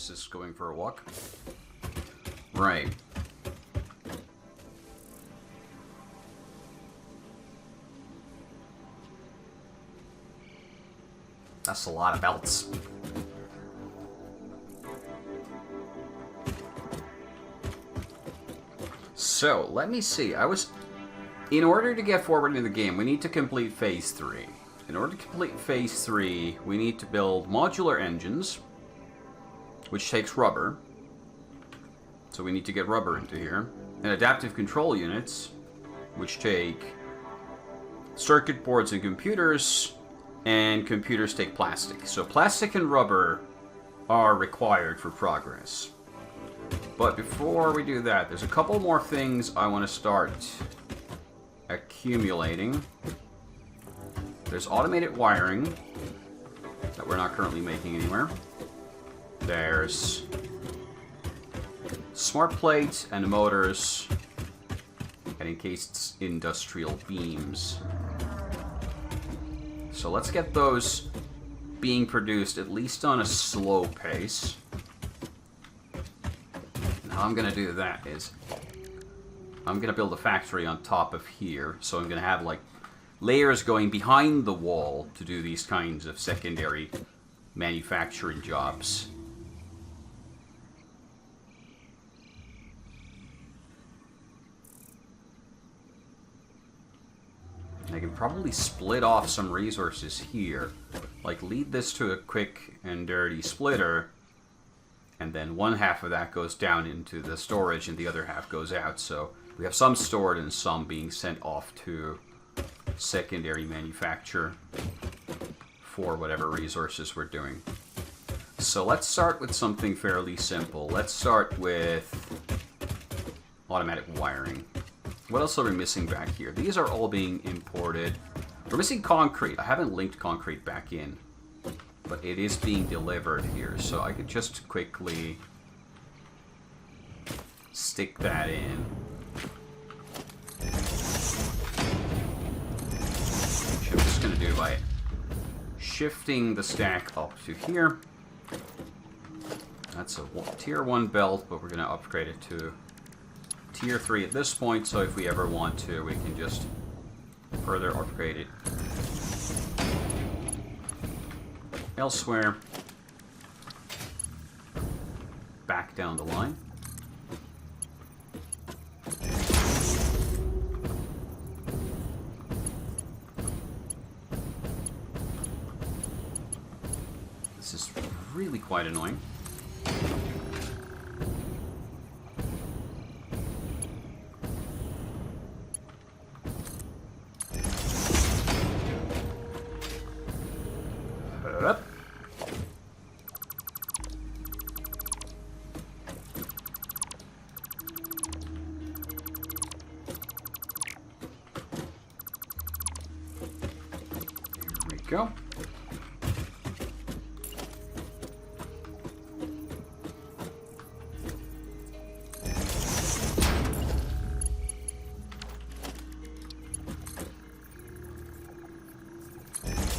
was just going for a walk. Right. That's a lot of belts. So, let me see. In order to get forward in the game, we need to complete Phase 3. In order to complete Phase 3, we need to build modular engines, which takes rubber. So we need to get rubber into here. And adaptive control units, which take circuit boards and computers take plastic. So plastic and rubber are required for progress. But before we do that, there's a couple more things I want to start accumulating. There's automated wiring that we're not currently making anywhere. There's smart plates and motors and encased industrial beams. So let's get those being produced at least on a slow pace. And how I'm going to do that is I'm going to build a factory on top of here. So I'm going to have like layers going behind the wall to do these kinds of secondary manufacturing jobs. I can probably split off some resources here. Like lead this to a quick and dirty splitter, and then one half of that goes down into the storage and the other half goes out. So we have some stored and some being sent off to secondary manufacture for whatever resources we're doing. So let's start with something fairly simple. Let's start with automatic wiring. What else are we missing back here? These are all being imported. We're missing concrete. I haven't linked concrete back in, but it is being delivered here. So I could just quickly stick that in. Which I'm just going to do by shifting the stack up to here. That's a tier 1 belt, but we're going to upgrade it to tier 3 at this point, so if we ever want to, we can just further upgrade it elsewhere. Back down the line. This is really quite annoying. Go.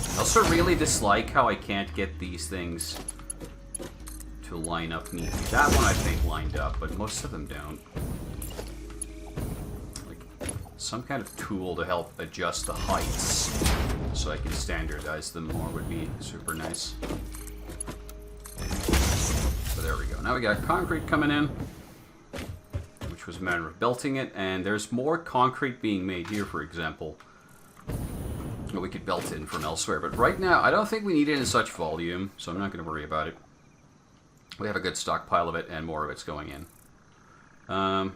I also really dislike how I can't get these things to line up neatly. That one I think lined up, but most of them don't. Like some kind of tool to help adjust the heights so I can standardize them more would be super nice. So there we go. Now we got concrete coming in, which was a matter of belting it, and there's more concrete being made here, for example. We could belt in from elsewhere, but right now I don't think we need it in such volume, so I'm not going to worry about it. We have a good stockpile of it, and more of it's going in.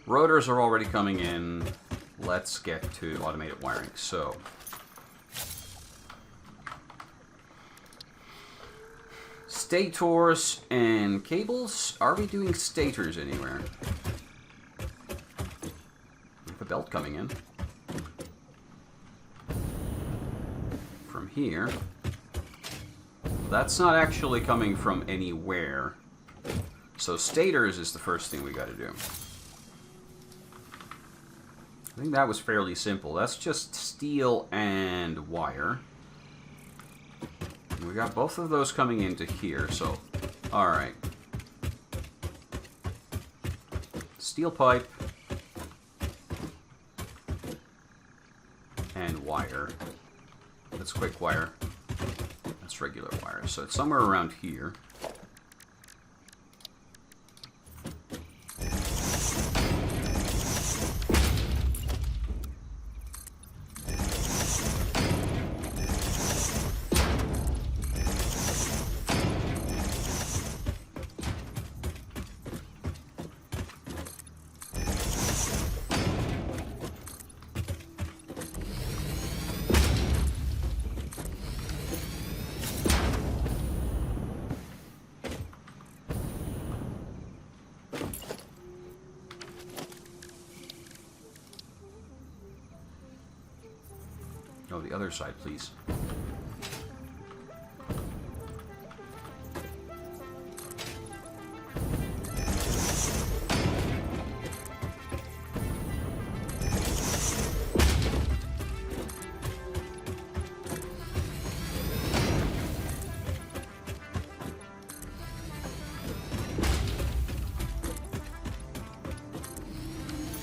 Rotors are already coming in. Let's get to automated wiring. So, stators and cables. Are we doing stators anywhere? We have a belt coming in from here. That's not actually coming from anywhere. So stators is the first thing we got to do. I think that was fairly simple. That's just steel and wire. we got both of those coming into here, so... Alright. Steel pipe. And wire. That's quick wire. That's regular wire. So it's somewhere around here. Oh, the other side, please.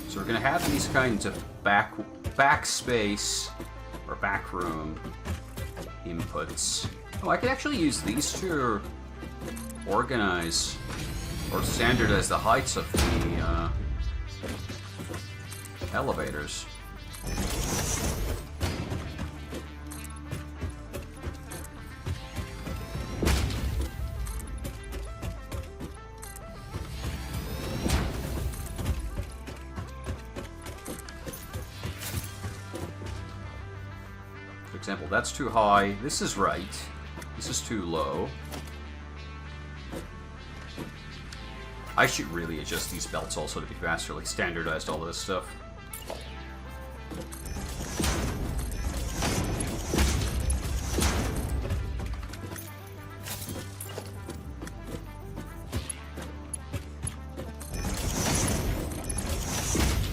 So we're going to have these kinds of backspace or backroom inputs. Oh, I could actually use these to organize or standardize the heights of the elevators. For example, that's too high. This is right. This is too low. I should really adjust these belts also to be faster, like standardized all of this stuff.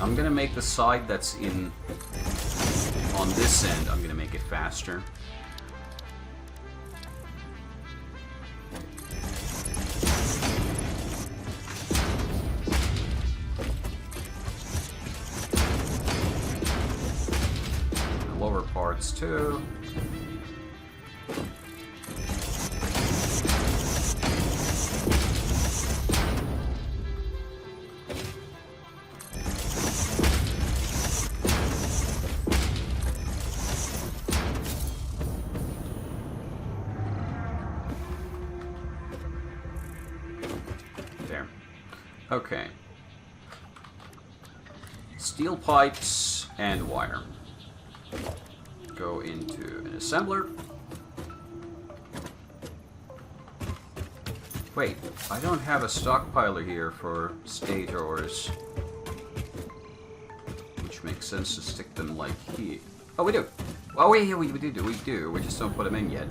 I'm gonna make the side that's in on this end, I'm gonna make it faster. The lower parts too. Okay. Steel pipes and wire. Go into an assembler. Wait, I don't have a stockpiler here for state ores. Which makes sense to stick them like here. Oh, we do! Oh, wait, we do. We just don't put them in yet.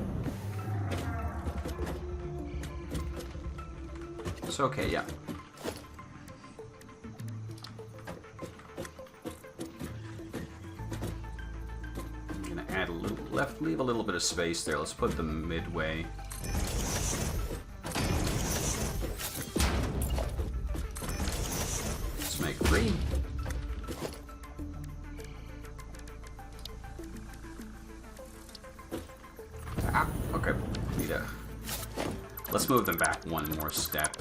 It's okay, yeah. Add a little left, leave a little bit of space there. Let's put them midway. Let's make 3. Ah, okay. Let's move them back one more step.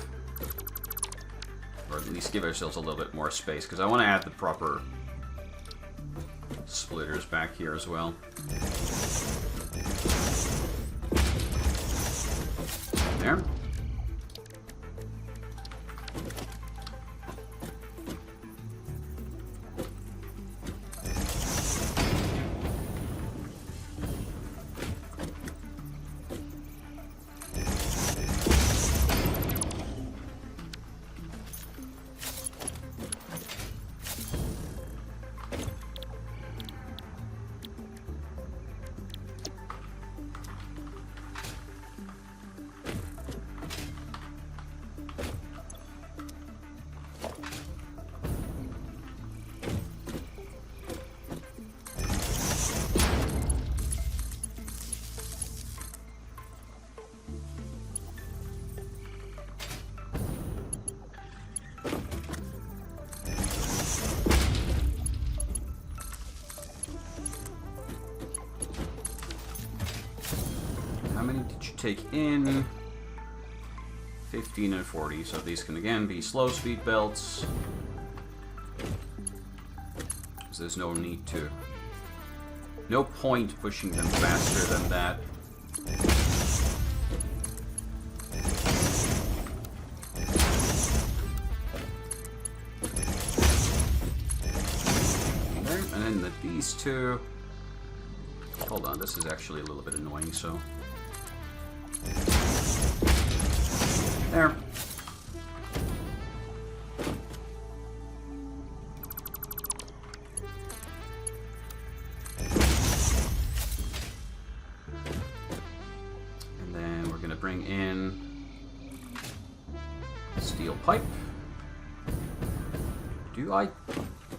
Or at least give ourselves a little bit more space, because I want to add the proper splitters back here as well. There. take in 15 and 40, so these can again be slow speed belts. Because there's no need to... no point pushing them faster than that. And then these two... hold on, this is actually a little bit annoying, so... there. And then we're going to bring in steel pipe. Do I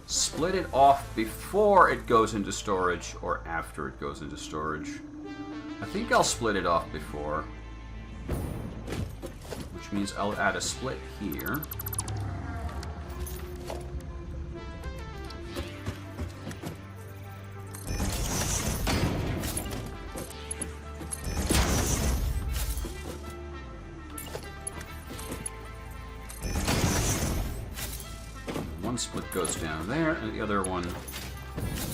split it off before it goes into storage or after it goes into storage? I think I'll split it off before. Which means I'll add a split here. One split goes down there, and the other one,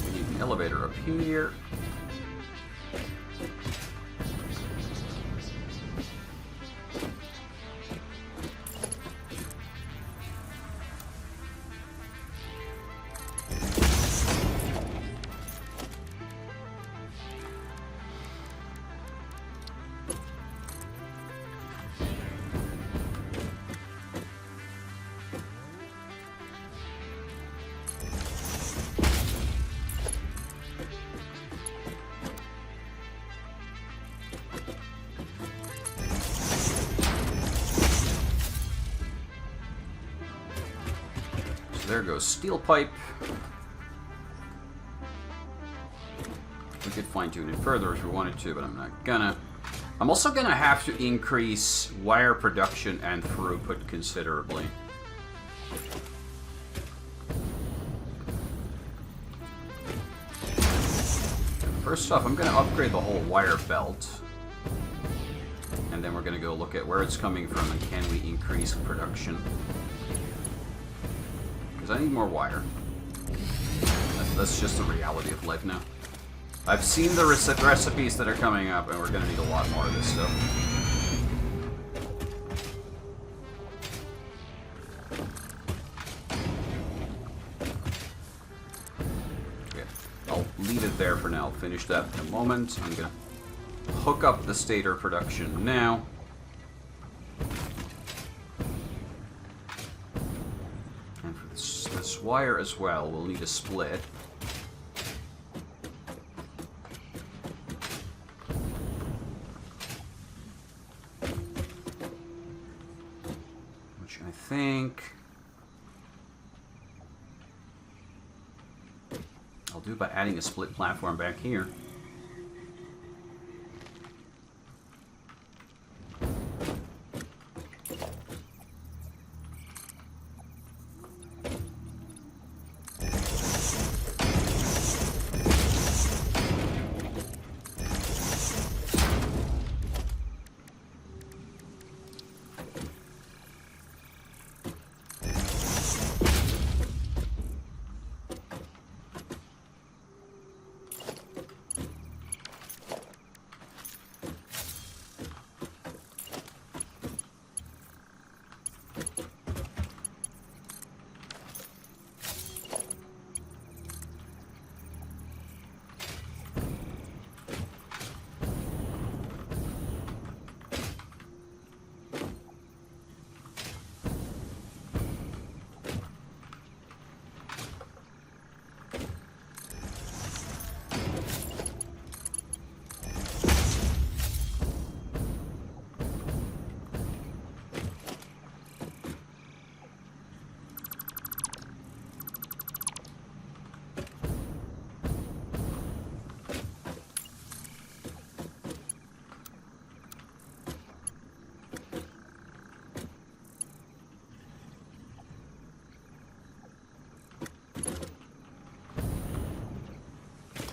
we need an elevator up here. There goes steel pipe. We could fine-tune it further if we wanted to, but I'm not gonna. I'm also gonna have to increase wire production and throughput considerably. First off, I'm gonna upgrade the whole wire belt. And then we're gonna go look at where it's coming from and can we increase production. I need more wire. That's just the reality of life now. I've seen the recipes that are coming up, and we're going to need a lot more of this stuff. Okay, I'll leave it there for now. I'll finish that in a moment. I'm going to hook up the stator production now. Wire as well, we'll need a split. Which I think I'll do by adding a split platform back here.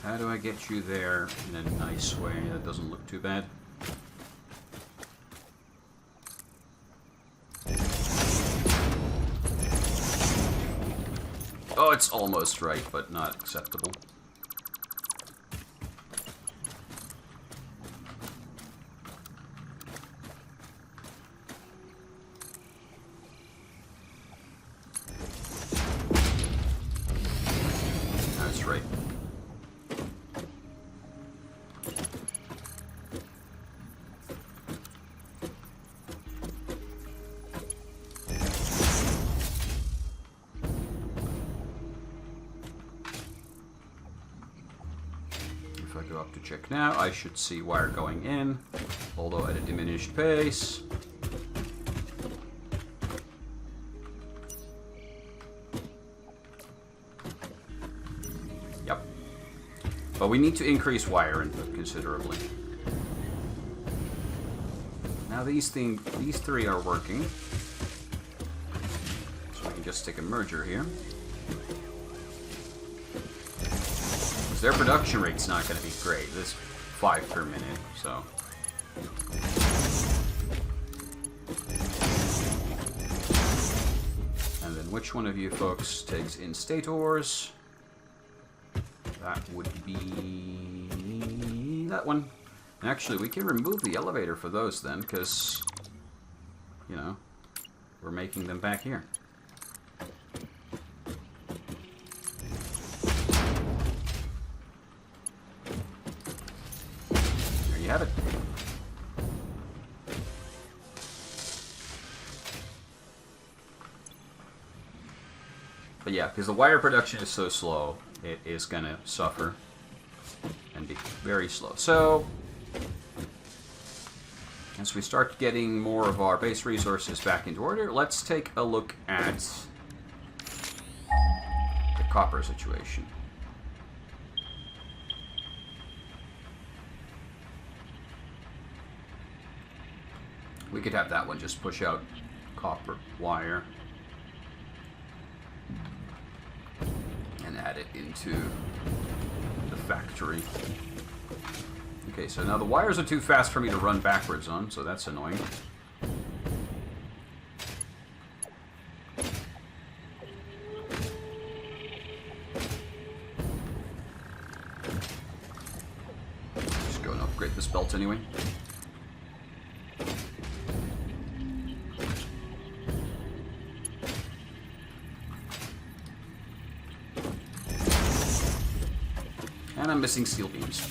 How do I get you there in a nice way that doesn't look too bad? Oh, it's almost right, but not acceptable. That's right. If I go up to check now, I should see wire going in, although at a diminished pace. Yep. But we need to increase wire input considerably. Now these three are working. So we can just take a merger here. Their production rate's not going to be great. This 5 per minute, so. And then which one of you folks takes in-state ores? That would be that one. And actually, we can remove the elevator for those then, because, you know, we're making them back here. Have it. But yeah, because the wire production is so slow, it is going to suffer and be very slow. So, as we start getting more of our base resources back into order, let's take a look at the copper situation. We could have that one just push out copper wire and add it into the factory. Okay, so now the wires are too fast for me to run backwards on, so that's annoying. Just go and upgrade this belt anyway. And I'm missing steel beams.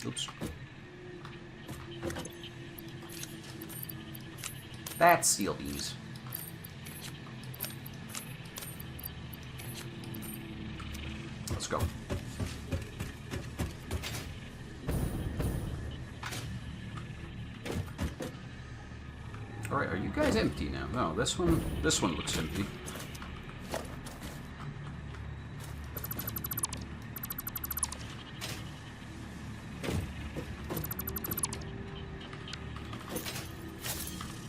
Oops. That's steel beams. Let's go. Alright, are you guys empty now? No, this one looks empty.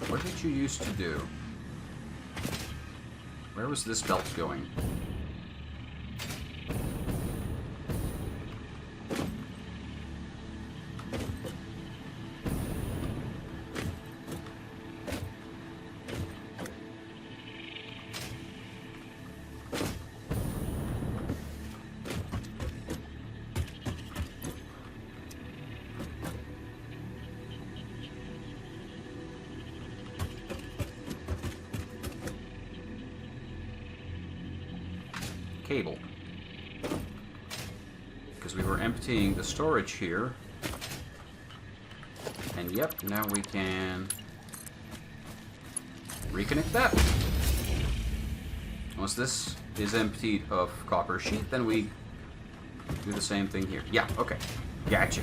What did you used to do? Where was this belt going? Cable. Because we were emptying the storage here. And yep, now we can reconnect that. Once this is emptied of copper sheet, then we do the same thing here. Yeah, okay. Gotcha.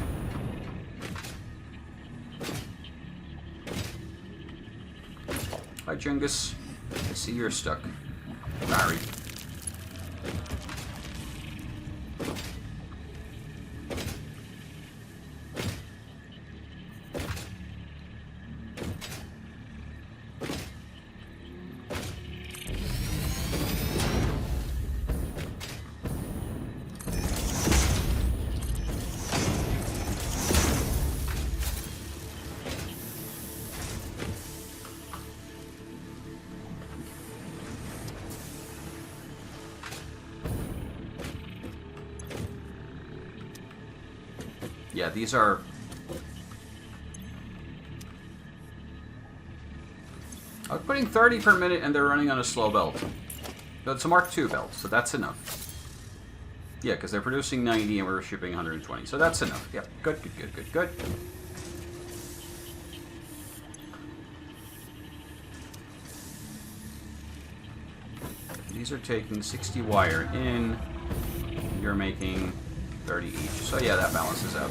Hi, Chungus. I see you're stuck. Sorry. Yeah, these are... I was putting 30 per minute and they're running on a slow belt. So it's a Mark II belt, so that's enough. Yeah, because they're producing 90 and we're shipping 120, so that's enough. Yep, good, good, good, good, good. These are taking 60 wire in. You're making 30 each. So yeah, that balances out.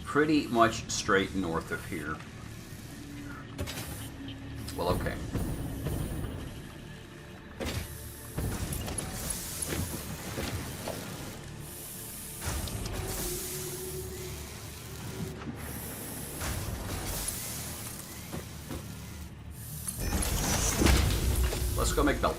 Pretty much straight north of here. Well, okay. Let's go make belt.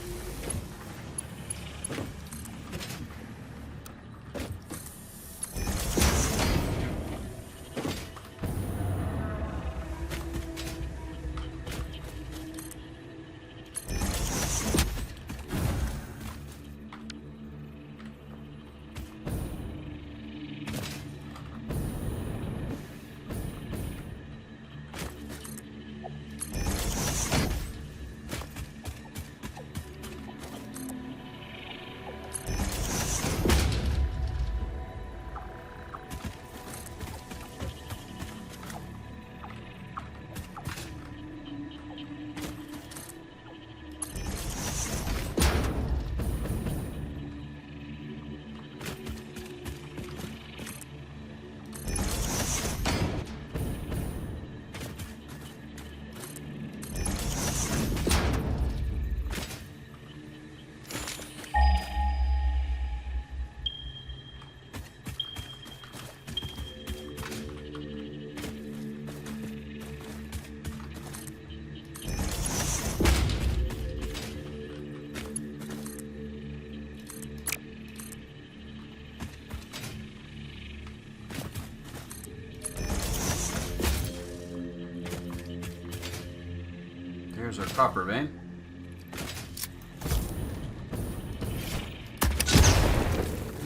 Here's our copper vein.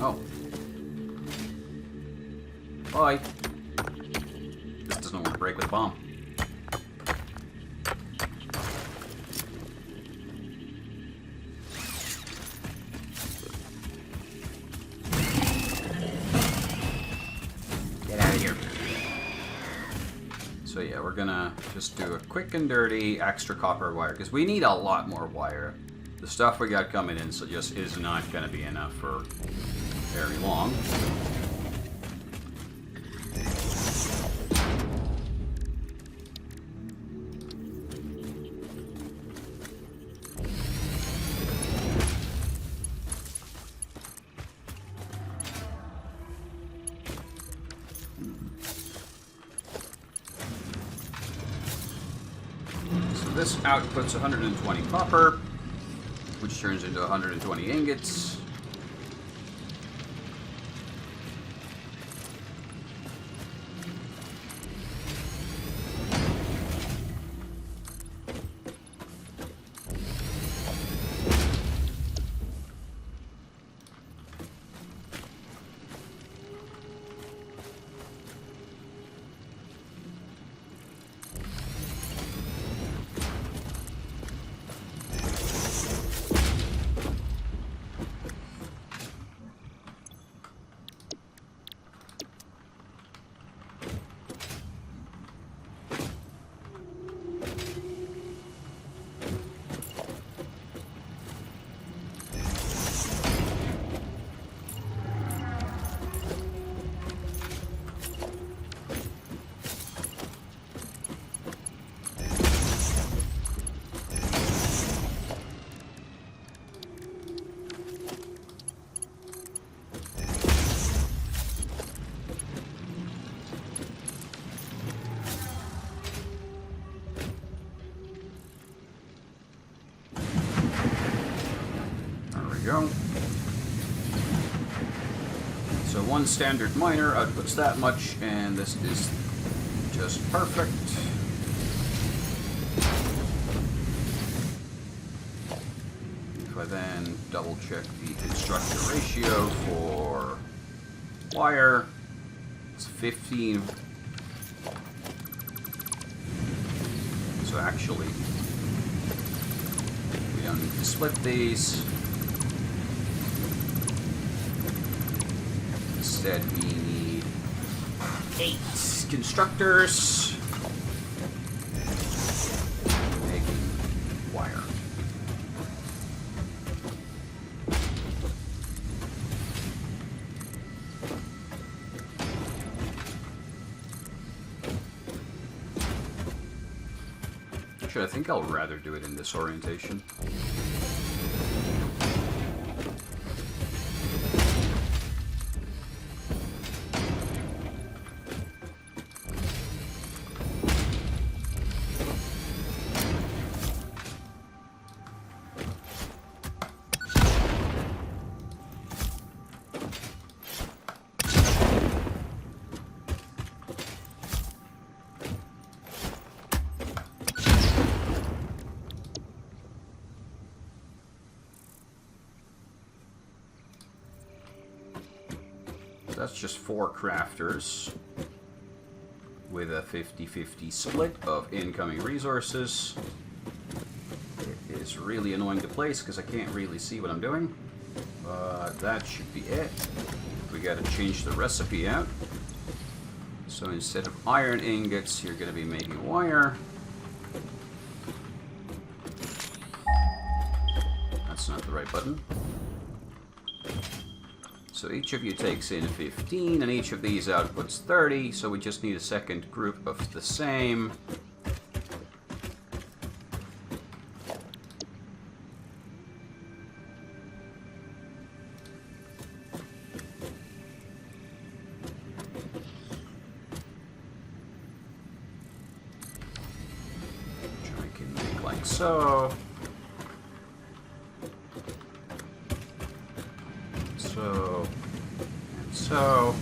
Oh. Bye. This doesn't want to break with a bomb. Get out of here. So yeah, we're gonna just do a quick and dirty extra copper wire, because we need a lot more wire. The stuff we got coming in so just is not gonna be enough for very long. This outputs 120 copper, which turns into 120 ingots. we go. So one standard miner outputs that much, and this is just perfect. If I then double check the constructor ratio for wire, it's 15. So actually, we don't need to split these. Instead, we need 8 constructors making wire. Actually, I think I'll rather do it in this orientation. That's just 4 crafters with a 50-50 split of incoming resources. It is really annoying to place because I can't really see what I'm doing, but that should be it. We gotta change the recipe out. So instead of iron ingots, you're gonna be making wire. That's not the right button. So each of you takes in 15, and each of these outputs 30, so we just need a second group of the same. Which I can make like so. So, and so.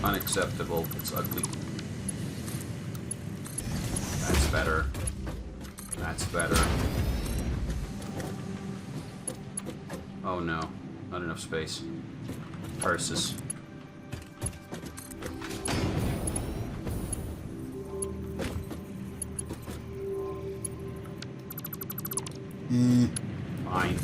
Unacceptable. It's ugly. That's better. That's better. Oh no. Not enough space. Curses. Fine.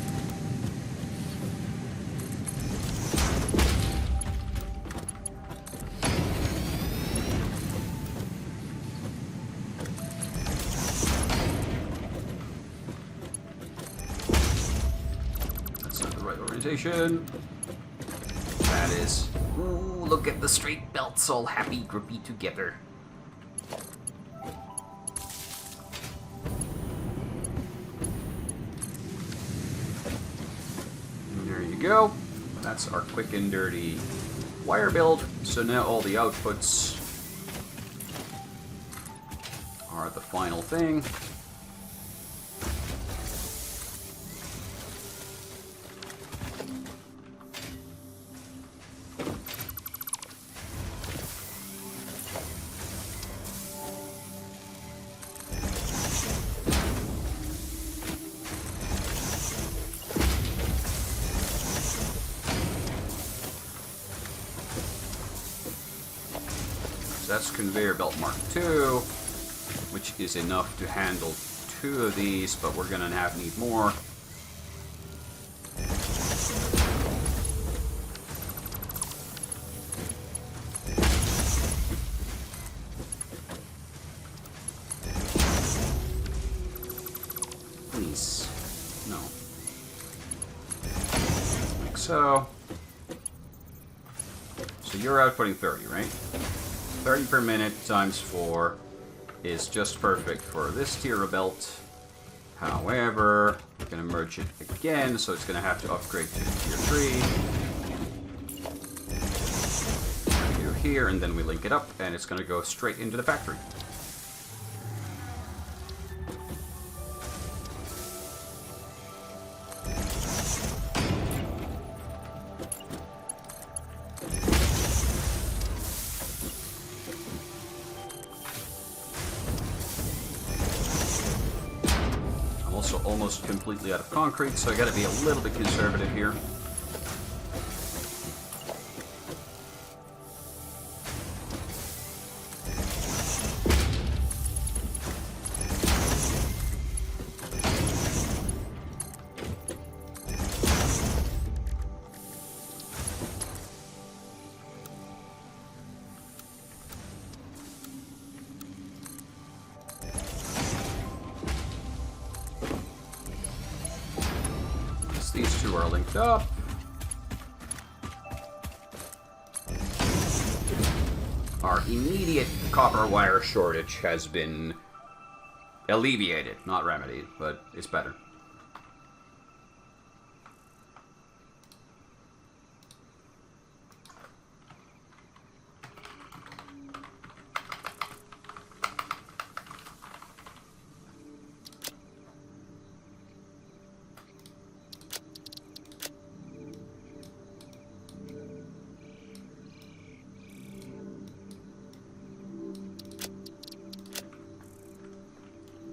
That's not the right orientation. That is. Ooh, look at the straight belts all happy, groupy together. Go. That's our quick and dirty wire build. So now all the outputs are the final thing. That's conveyor belt Mark II, which is enough to handle 2 of these, but we're gonna need more. Please. No. Like so. So you're outputting 30, right? 30 per minute times 4 is just perfect for this tier of belt. However, we're going to merge it again, so it's going to have to upgrade to tier 3. What do we do here, and then we link it up, and it's going to go straight into the factory. I'm also almost completely out of concrete, so I got to be a little bit conservative here. These two are linked up. Our immediate copper wire shortage has been alleviated, not remedied, but it's better.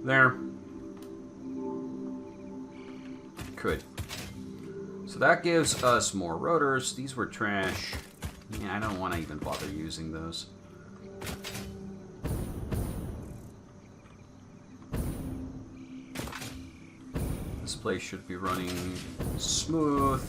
There. Good. So that gives us more rotors. These were trash. Yeah, I don't want to even bother using those. This place should be running smooth.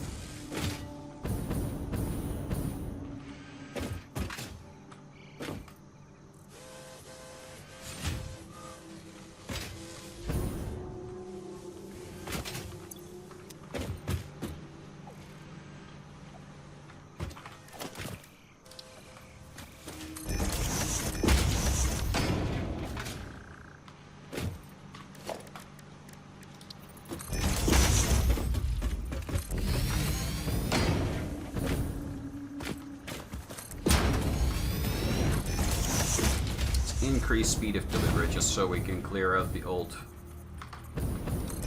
Increase speed of delivery just so we can clear out the old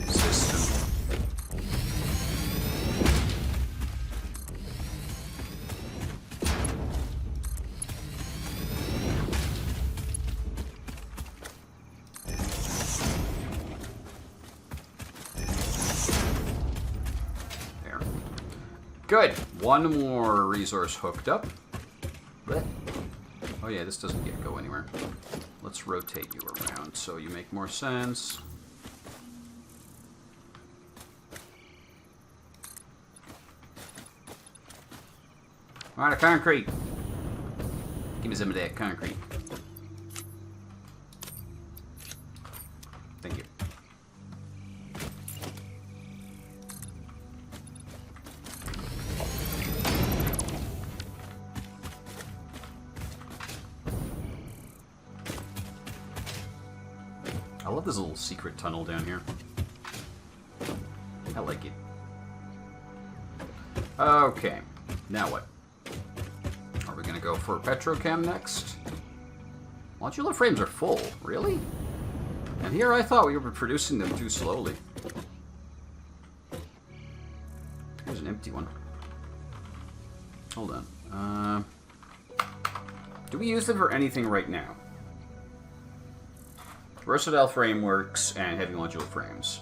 system. There. Good. One more resource hooked up. But oh yeah, this doesn't yet go anywhere. Let's rotate you around so you make more sense. I'm out of concrete. Give me some of that concrete. Thank you. I love this little secret tunnel down here. I like it. Okay, now what? Are we gonna go for petrochem next? Modular frames are full, really? And here I thought we were producing them too slowly. Here's an empty one. Hold on. Do we use them for anything right now? Versatile frameworks and heavy modular frames.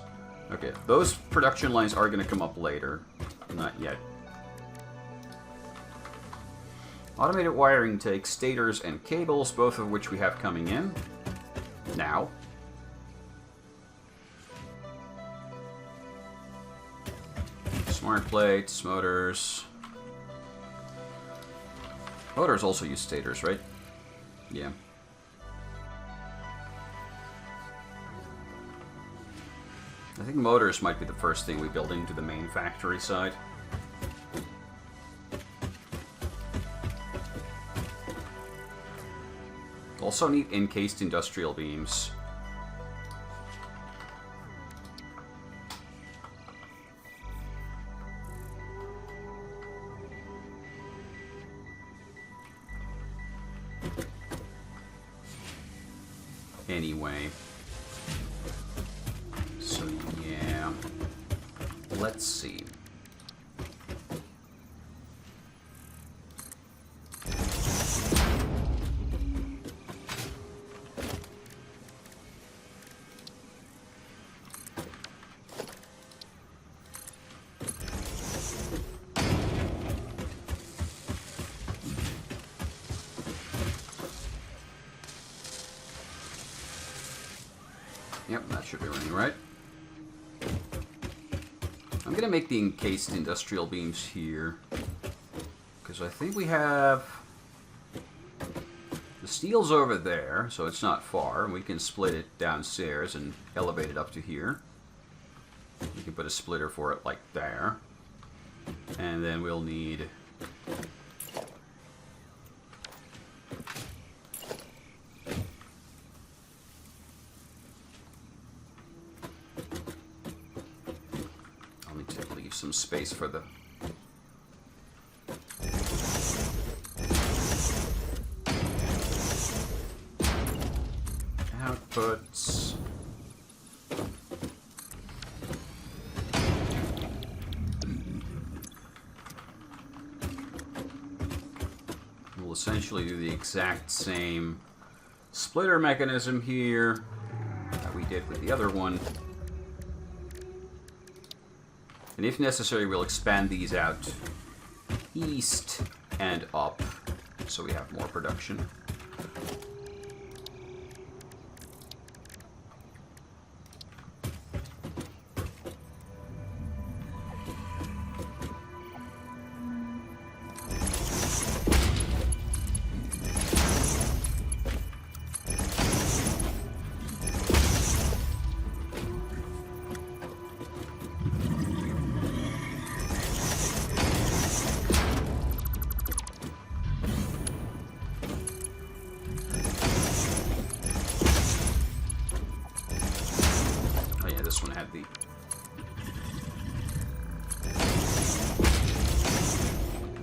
Okay, those production lines are going to come up later. Not yet. Automated wiring takes stators and cables, both of which we have coming in now. Smart plates, motors. Motors also use stators, right? Yeah. I think motors might be the first thing we build into the main factory side. Also need encased industrial beams. anyway. So yeah, let's see. Yep, that should be running right. I'm going to make the encased industrial beams here, because I think we have... The steel's over there, so it's not far. We can split it downstairs and elevate it up to here. We can put a splitter for it like there. And then we'll need... some space for the outputs. We'll essentially do the exact same splitter mechanism here that we did with the other one. And if necessary, we'll expand these out east and up so we have more production.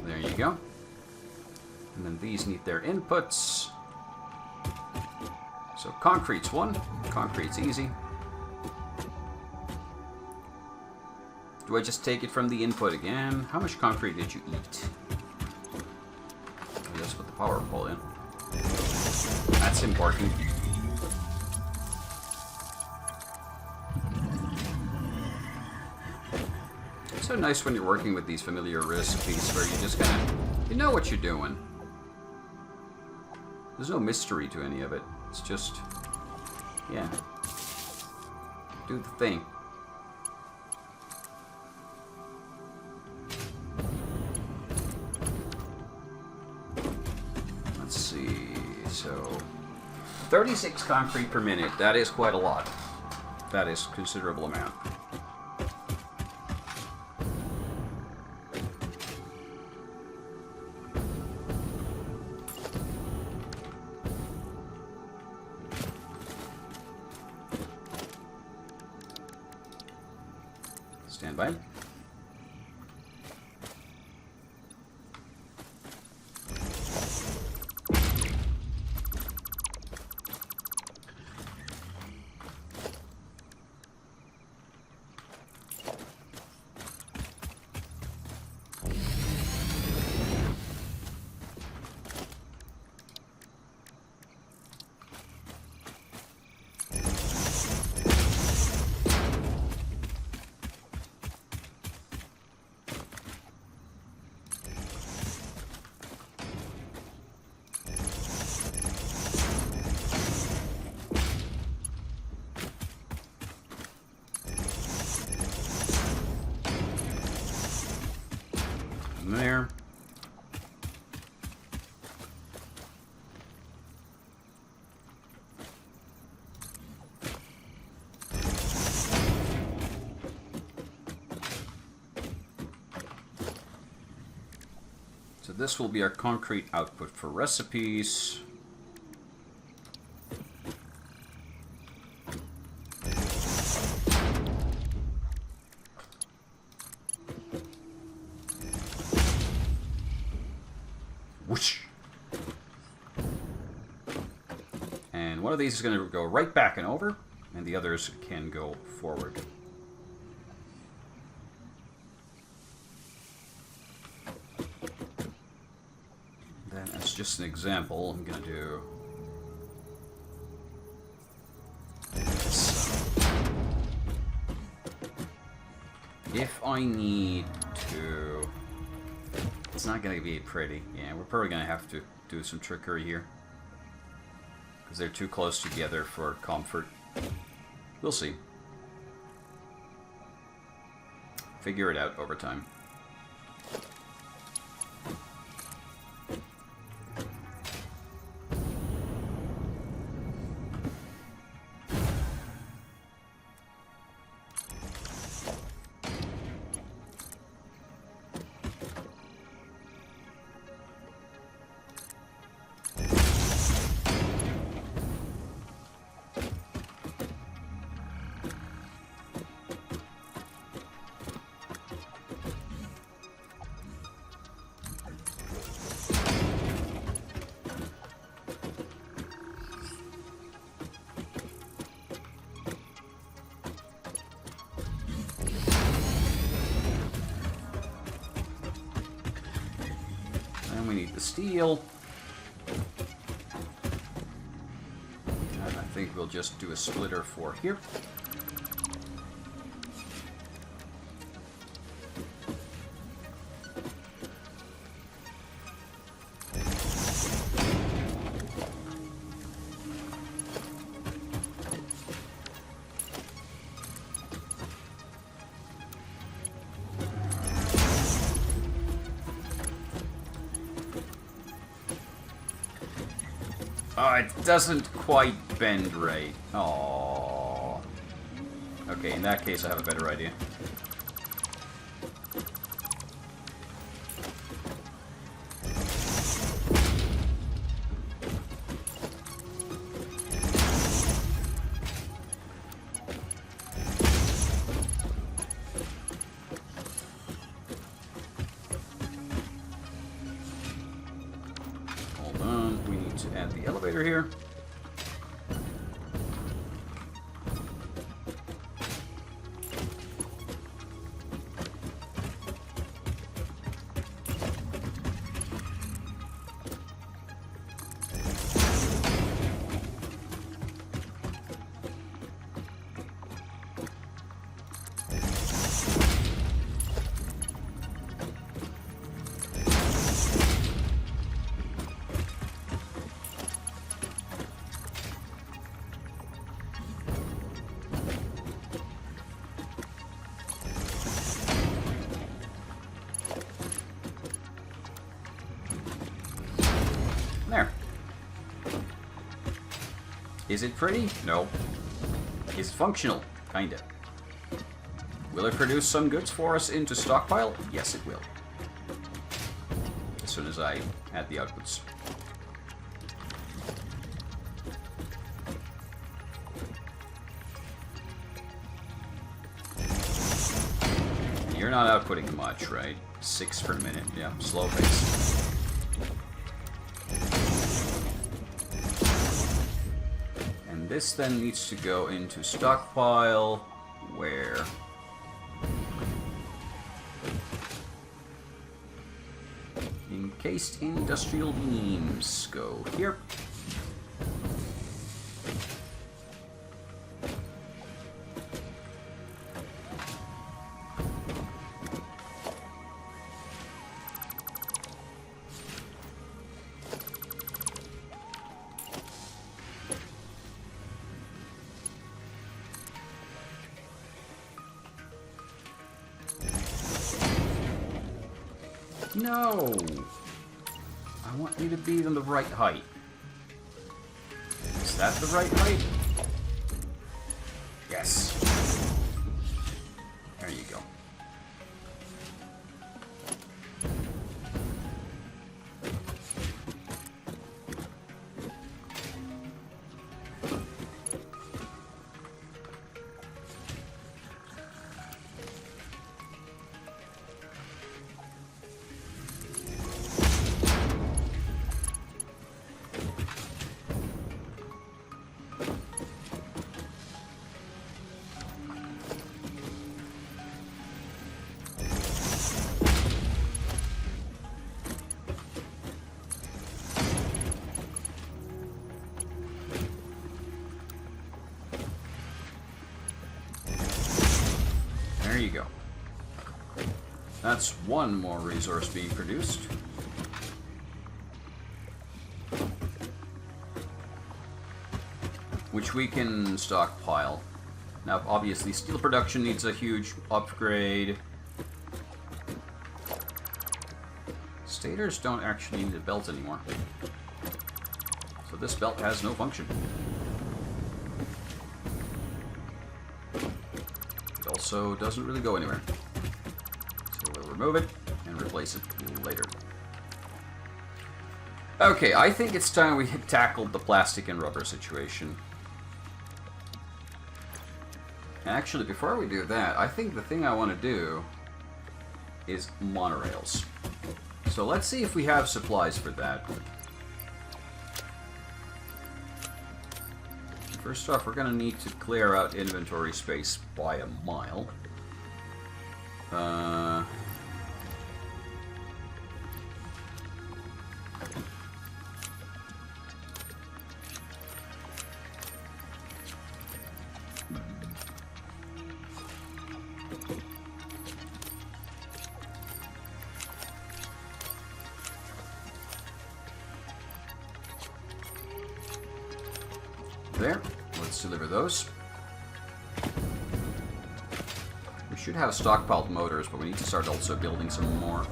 There you go. And then these need their inputs. So concrete's one. Concrete's easy. Do I just take it from the input again? How much concrete did you eat? I guess put the power pole in. That's important. It's so nice when you're working with these familiar recipes where you just kind of, you know what you're doing. There's no mystery to any of it. It's just, yeah, do the thing. Let's see, so 36 concrete per minute. That is quite a lot. That is a considerable amount. Stand by. There. So this will be our concrete output for recipes. And one of these is going to go right back and over, and the others can go forward. Then, as just an example, I'm going to do this. If I need to... It's not going to be pretty. Yeah, we're probably going to have to do some trickery here. Because they're too close together for comfort. We'll see. Figure it out over time. We need the steel. And I think we'll just do a splitter for here. Oh, it doesn't quite bend right. Oh. Okay, in that case I have a better idea. Add the elevator here. There. Is it pretty? No. Is it functional? Kinda. Will it produce some goods for us into stockpile? Yes, it will. As soon as I add the outputs. And you're not outputting much, right? 6 per minute. Yeah, slow pace. This then needs to go into stockpile, where encased industrial beams go here. No! I want you to be on the right height. Is that the right height? Yes. There you go. That's one more resource being produced. Which we can stockpile. Now, obviously, steel production needs a huge upgrade. Stators don't actually need a belt anymore. So this belt has no function. It also doesn't really go anywhere. So we'll remove it and replace it later. Okay, I think it's time we tackled the plastic and rubber situation. Actually, before we do that, I think the thing I want to do is monorails. So let's see if we have supplies for that. First off, we're going to need to clear out inventory space by a mile. There. Let's deliver those. We should have stockpiled motors, but we need to start also building some more.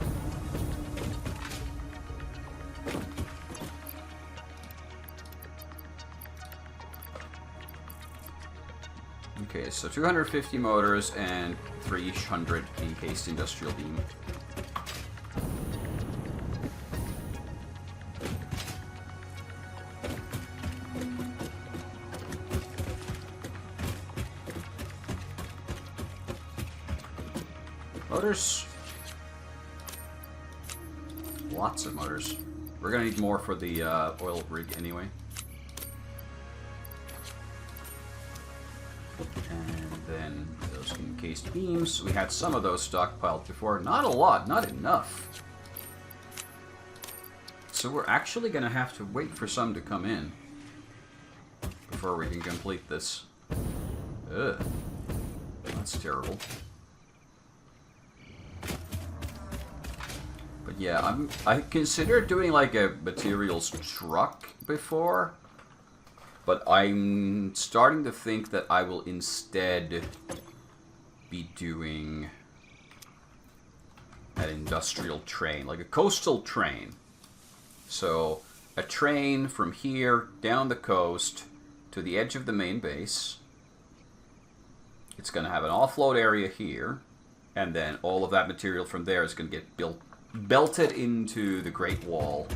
Okay, so 250 motors and 300 encased industrial beam. Motors. Lots of motors. We're gonna need more for the oil rig anyway. And then those encased beams. We had some of those stockpiled before. Not a lot, not enough. So we're actually gonna have to wait for some to come in before we can complete this. Ugh. That's terrible. Yeah, I considered doing like a materials truck before, but I'm starting to think that I will instead be doing an industrial train, like a coastal train. So a train from here down the coast to the edge of the main base. It's going to have an offload area here, and then all of that material from there is going to get belted into the Great Wall.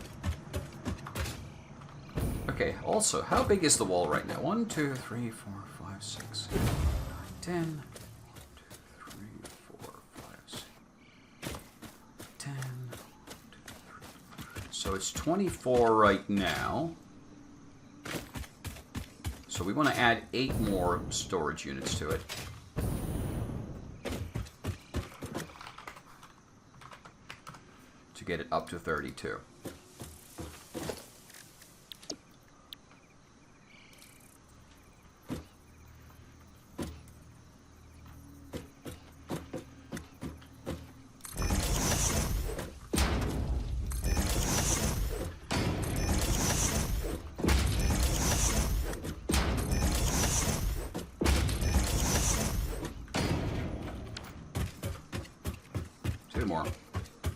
Okay, also, how big is the wall right now? 1, 2, 3, 4, 5, 6, 7, 8, 9, 10. 1, 2, 3, 4, 5, 6, 10. 1, 2, 3. So it's 24 right now. So we want to add 8 more storage units to it. To get it up to 32. Two more,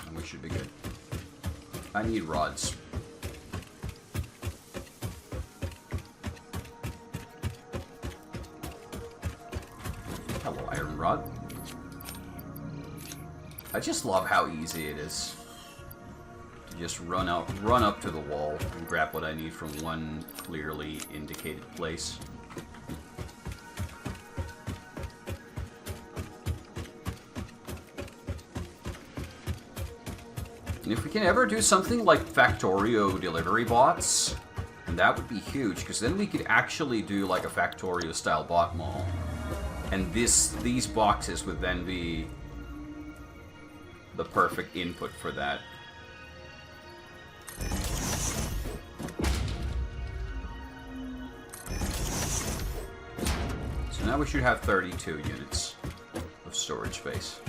and we should be good. I need rods. Hello, iron rod. I just love how easy it is to just run up to the wall and grab what I need from one clearly indicated place. And if we can ever do something like Factorio delivery bots, and that would be huge, because then we could actually do like a Factorio style bot mall. And these boxes would then be the perfect input for that. So now we should have 32 units of storage space.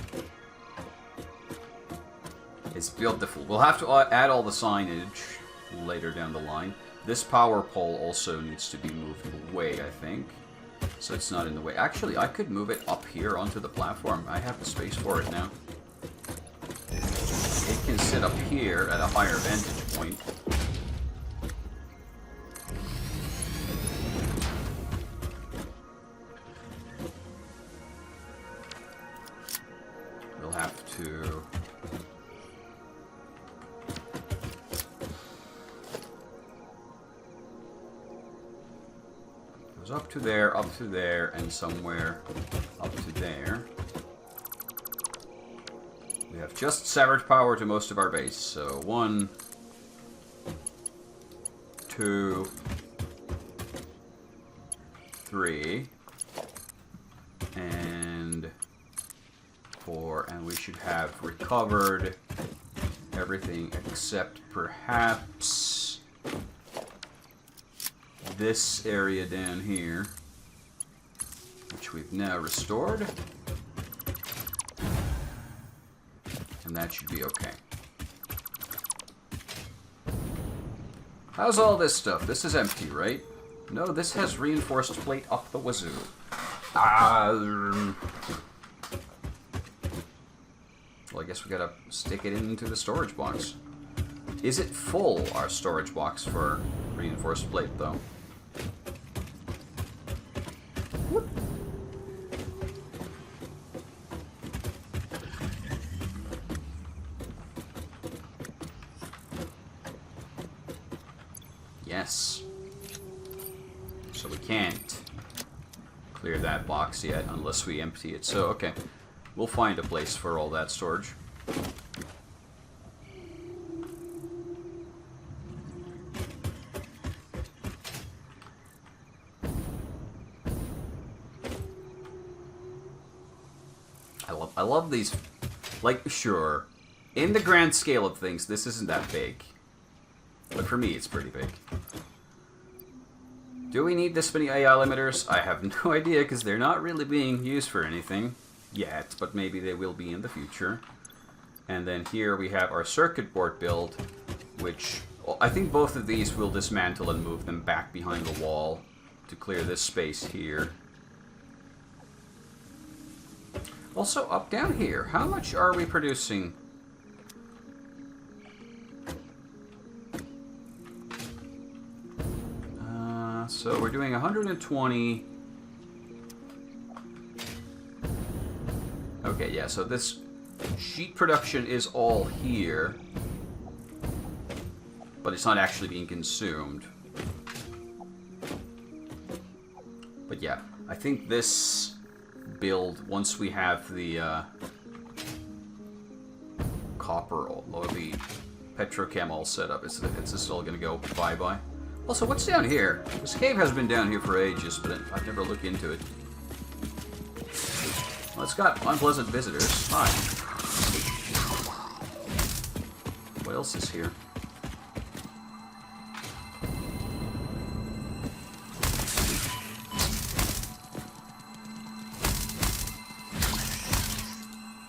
It's beautiful. We'll have to add all the signage later down the line. This power pole also needs to be moved away, I think. So it's not in the way. Actually, I could move it up here onto the platform. I have the space for it now. It can sit up here at a higher vantage point. We'll have to... Goes up to there, and somewhere up to there. We have just severed power to most of our base, so 1, 2, 3, and 4, and we should have recovered everything except perhaps this area down here, which we've now restored. And that should be okay. How's all this stuff? This is empty, right? No, this has reinforced plate up the wazoo. Well, I guess we gotta stick it into the storage box. Is it full, our storage box for reinforced plate, though? Whoop. Yes. So we can't clear that box yet unless we empty it. So, okay. We'll find a place for all that storage. I love these. Like, sure, in the grand scale of things, this isn't that big. But for me, it's pretty big. Do we need this many AI limiters? I have no idea, because they're not really being used for anything yet, but maybe they will be in the future. And then here we have our circuit board build, which, well, I think both of these will dismantle and move them back behind the wall to clear this space here. Also, up down here, how much are we producing? So we're doing 120. Okay, yeah, so this sheet production is all here, but it's not actually being consumed. But yeah, I think this build, once we have the copper or the petrochem all set up, it's just all gonna go bye-bye. Also, what's down here? This cave has been down here for ages, but I've never looked into it. Well, it's got unpleasant visitors. Hi. What else is here?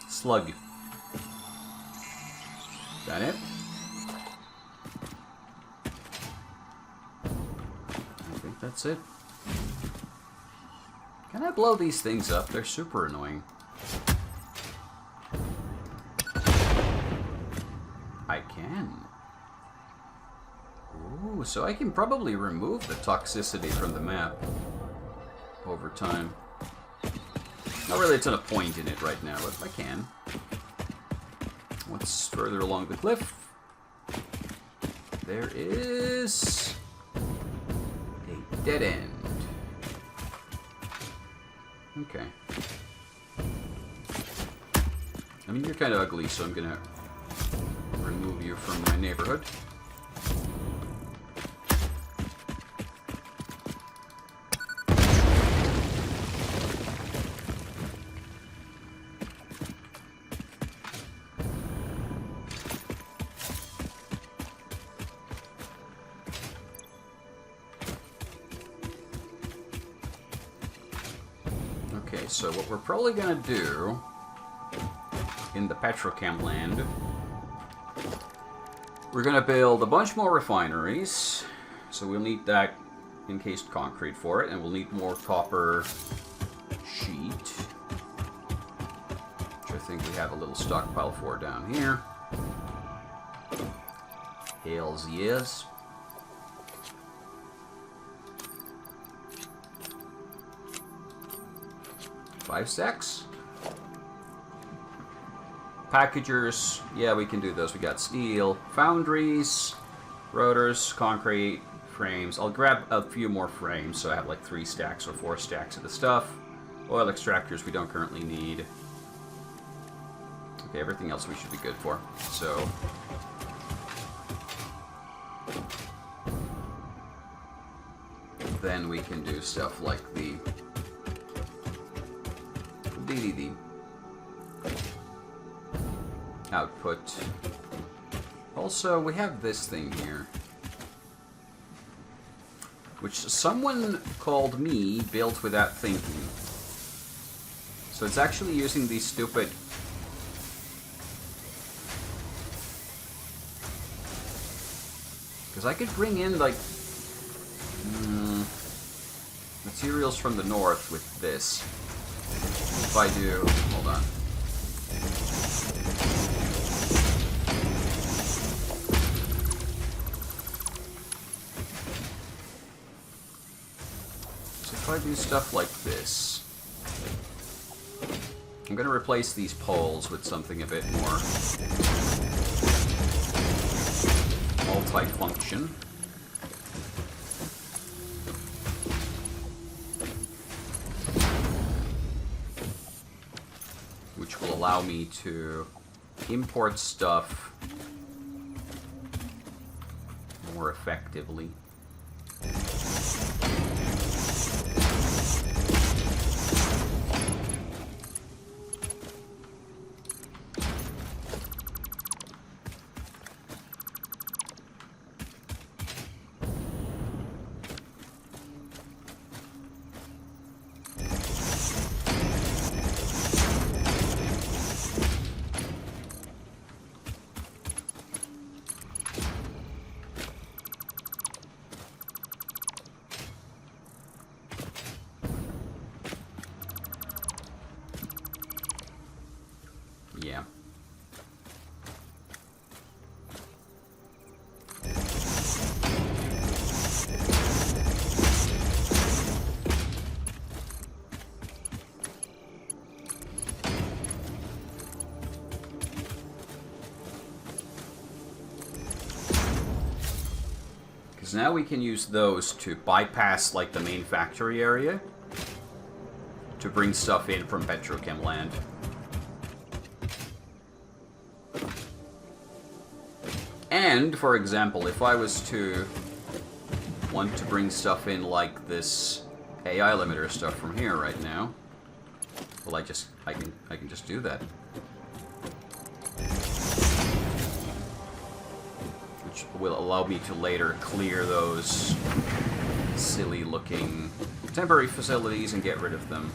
Slug. Is that it? That's it. Can I blow these things up? They're super annoying. I can. Ooh, so I can probably remove the toxicity from the map over time. Not really a ton of point in it right now, but I can. What's further along the cliff? There is a dead end. Okay. I mean, you're kind of ugly, so I'm gonna remove you from my neighborhood. Okay, so what we're probably gonna do in the petrochem land We're gonna build a bunch more refineries, so we'll need that encased concrete for it, and we'll need more copper sheet, which I think we have a little stockpile for down here. Hells yes. Five stacks. Packagers, yeah, we can do those. We got steel, foundries, rotors, concrete, frames. I'll grab a few more frames, so I have like 3 stacks or 4 stacks of the stuff. Oil extractors we don't currently need. Okay, everything else we should be good for. So then we can do stuff like the DDD output. Also, we have this thing here, which someone called me built without thinking. So it's actually using these stupid because I could bring in like materials from the north with this. If I do, hold on. So if I do stuff like this, I'm going to replace these poles with something a bit more multi-function. Which will allow me to import stuff more effectively. Yeah. Because now we can use those to bypass like the main factory area to bring stuff in from Petrochem land. And, for example, if I was to want to bring stuff in like this AI limiter stuff from here right now, well, I can just do that. Which will allow me to later clear those silly looking temporary facilities and get rid of them.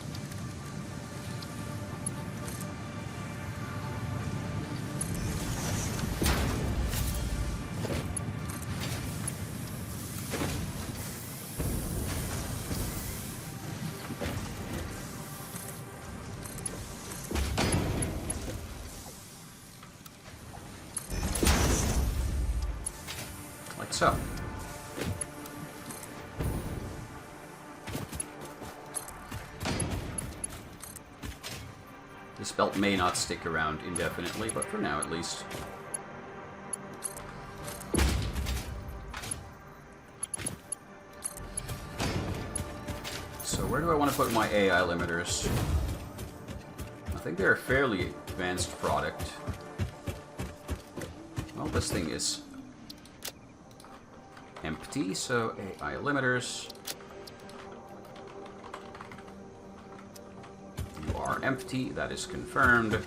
So, this belt may not stick around indefinitely, but for now at least. So where do I want to put my AI limiters? I think they're a fairly advanced product. Well, this thing is empty, so AI limiters. You are empty, that is confirmed.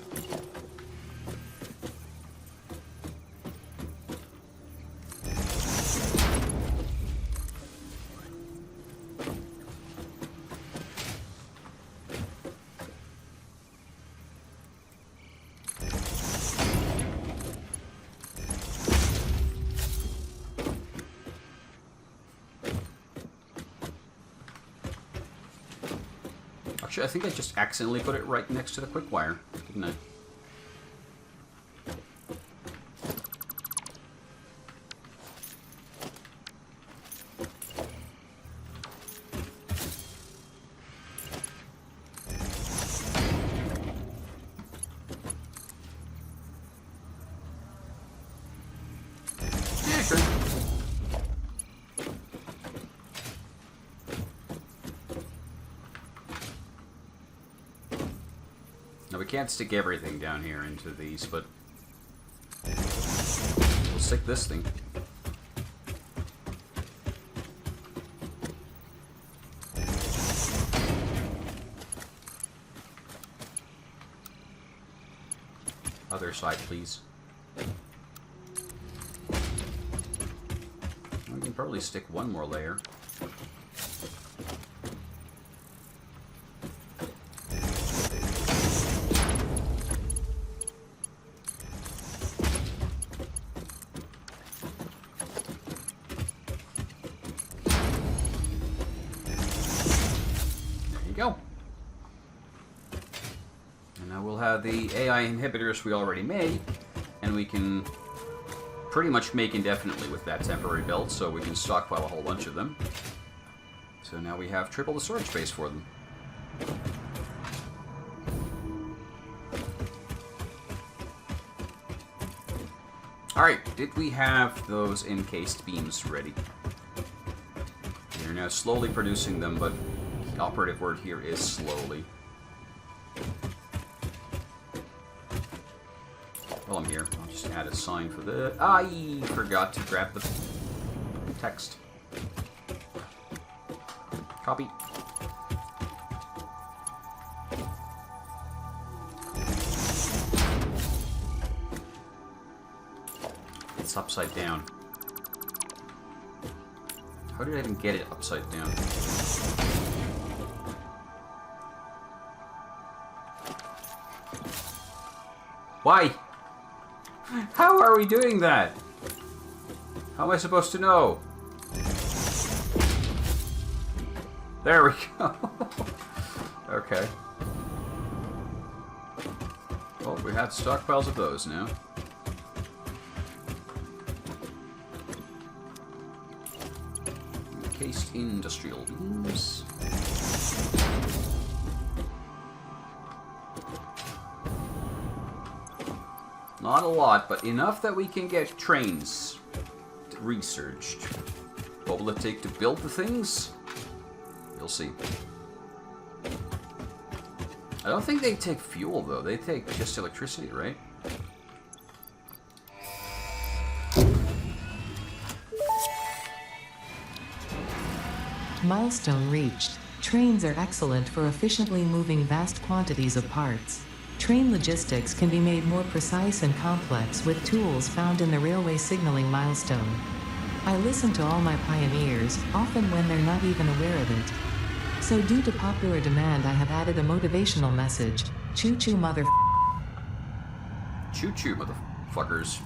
Actually, I think I just accidentally put it right next to the quick wire, didn't I? Now we can't stick everything down here into these, but we'll stick this thing. Other side, please. We can probably stick one more layer. Go. And now we'll have the AI inhibitors we already made, and we can pretty much make indefinitely with that temporary build, so we can stockpile a whole bunch of them. So now we have triple the storage space for them. Alright, did we have those encased beams ready? We are now slowly producing them, but the operative word here is slowly. While I'm here, I'll just add a sign for the... I forgot to grab the text. Copy. It's upside down. How did I even get it upside down? Why? How are we doing that? How am I supposed to know? There we go. Okay. Well, we have stockpiles of those now. Encased industrial beams. Not a lot, but enough that we can get trains researched. What will it take to build the things? You'll see. I don't think they take fuel, though. They take just electricity, right? Milestone reached. Trains are excellent for efficiently moving vast quantities of parts. Train logistics can be made more precise and complex with tools found in the railway signaling milestone. I listen to all my pioneers, often when they're not even aware of it. So due to popular demand, I have added a motivational message. Choo-choo mother... Choo-choo, motherfuckers.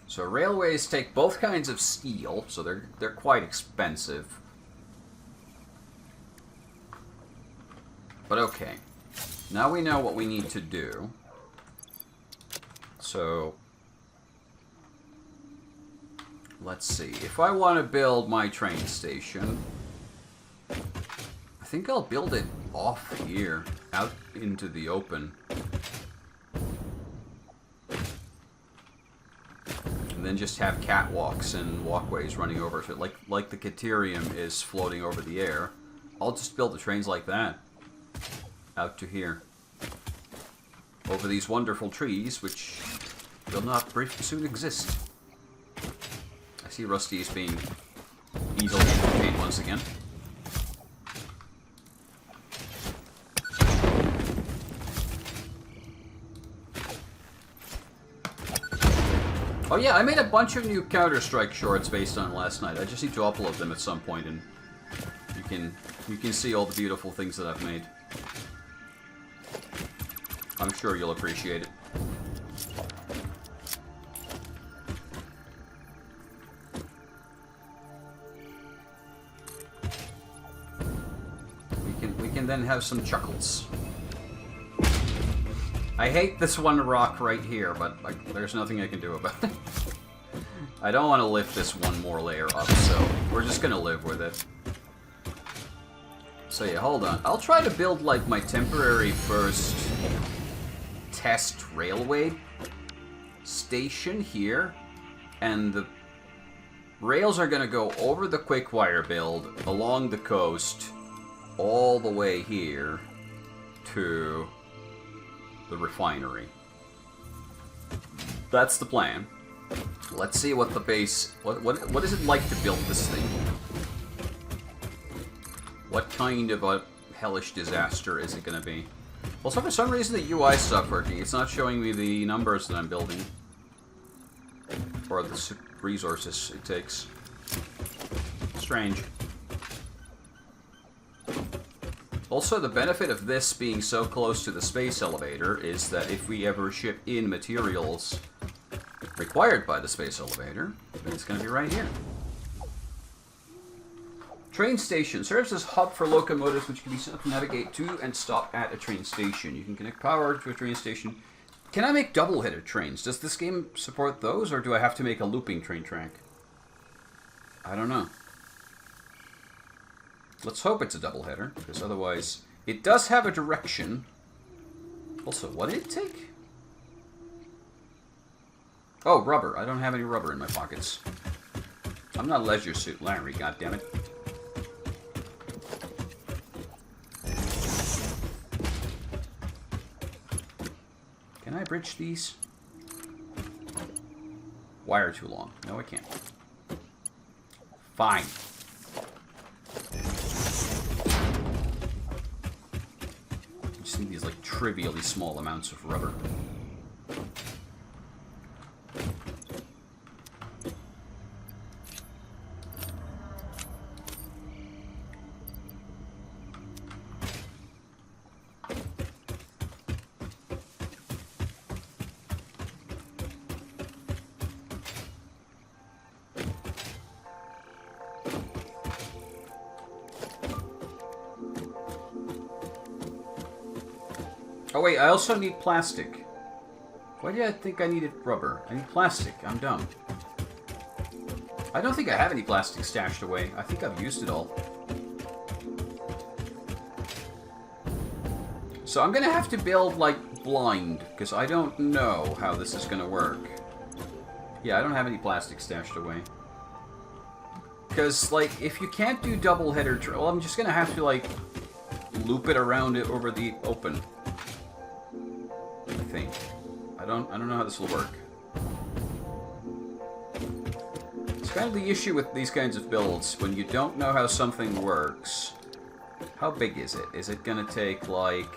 So railways take both kinds of steel, so they're quite expensive. But okay. Now we know what we need to do. So let's see. If I want to build my train station, I think I'll build it off here, out into the open. And then just have catwalks and walkways running over it, like the Caterium is floating over the air. I'll just build the trains like that. Out to here. Over these wonderful trees, which will not very soon exist. I see Rusty is being easily entertained once again. Oh yeah, I made a bunch of new Counter-Strike shorts based on last night. I just need to upload them at some point, and you can see all the beautiful things that I've made. I'm sure you'll appreciate it. and then have some chuckles. I hate this one rock right here, but like, there's nothing I can do about it. I don't want to lift this one more layer up, so we're just gonna live with it. So yeah, hold on. I'll try to build like my temporary first test railway station here, and the rails are gonna go over the quick wire build, along the coast, all the way here to the refinery. That's the plan. Let's see what the base... What is it like to build this thing? What kind of a hellish disaster is it going to be? Also, for some reason the UI stopped working. It's not showing me the numbers that I'm building. Or the resources it takes. Strange. Also, the benefit of this being so close to the space elevator is that if we ever ship in materials required by the space elevator, then it's going to be right here. Train station serves as hub for locomotives which can be set up to navigate to and stop at a train station. You can connect power to a train station. Can I make double-header trains? Does this game support those, or do I have to make a looping train track? I don't know. Let's hope it's a double-header, because otherwise... It does have a direction. Also, what did it take? Oh, rubber. I don't have any rubber in my pockets. I'm not Leisure Suit Larry, goddammit. Can I bridge these? Wire too long. No, I can't. Fine. Just need these, like, trivially small amounts of rubber. Oh wait, I also need plastic. Why did I think I needed rubber? I need plastic. I'm dumb. I don't think I have any plastic stashed away. I think I've used it all. So I'm gonna have to build, like, blind, because I don't know how this is gonna work. Yeah, I don't have any plastic stashed away. Because, like, if you can't do double-header... Well, I'm just gonna have to, like, loop it around it over the open. I think. I don't know how this will work. It's kind of the issue with these kinds of builds. When you don't know how something works... How big is it? Is it gonna take, like...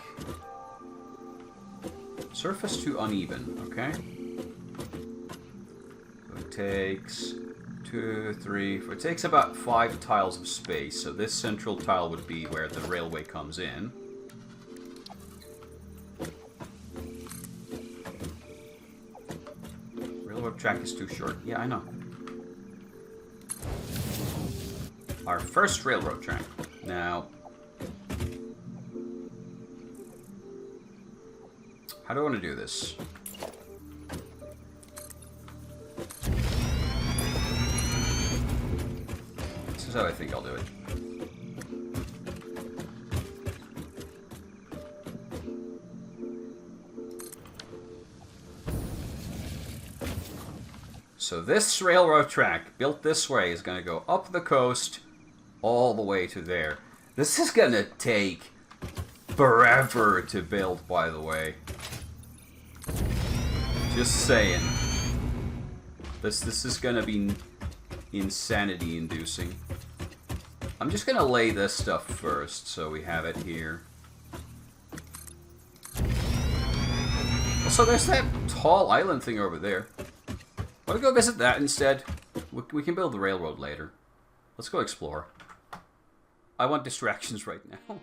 Surface to uneven, okay? So it takes 2, 3, 4... It takes about 5 tiles of space, so this central tile would be where the railway comes in. Railroad track is too short. Yeah, I know. Our first railroad track. Now... How do I want to do this? This is how I think I'll do it. So this railroad track, built this way, is going to go up the coast all the way to there. This is going to take forever to build, by the way. Just saying. This is gonna be insanity-inducing. I'm just gonna lay this stuff first, so we have it here. Also, there's that tall island thing over there. Want to go visit that instead? We can build the railroad later. Let's go explore. I want distractions right now.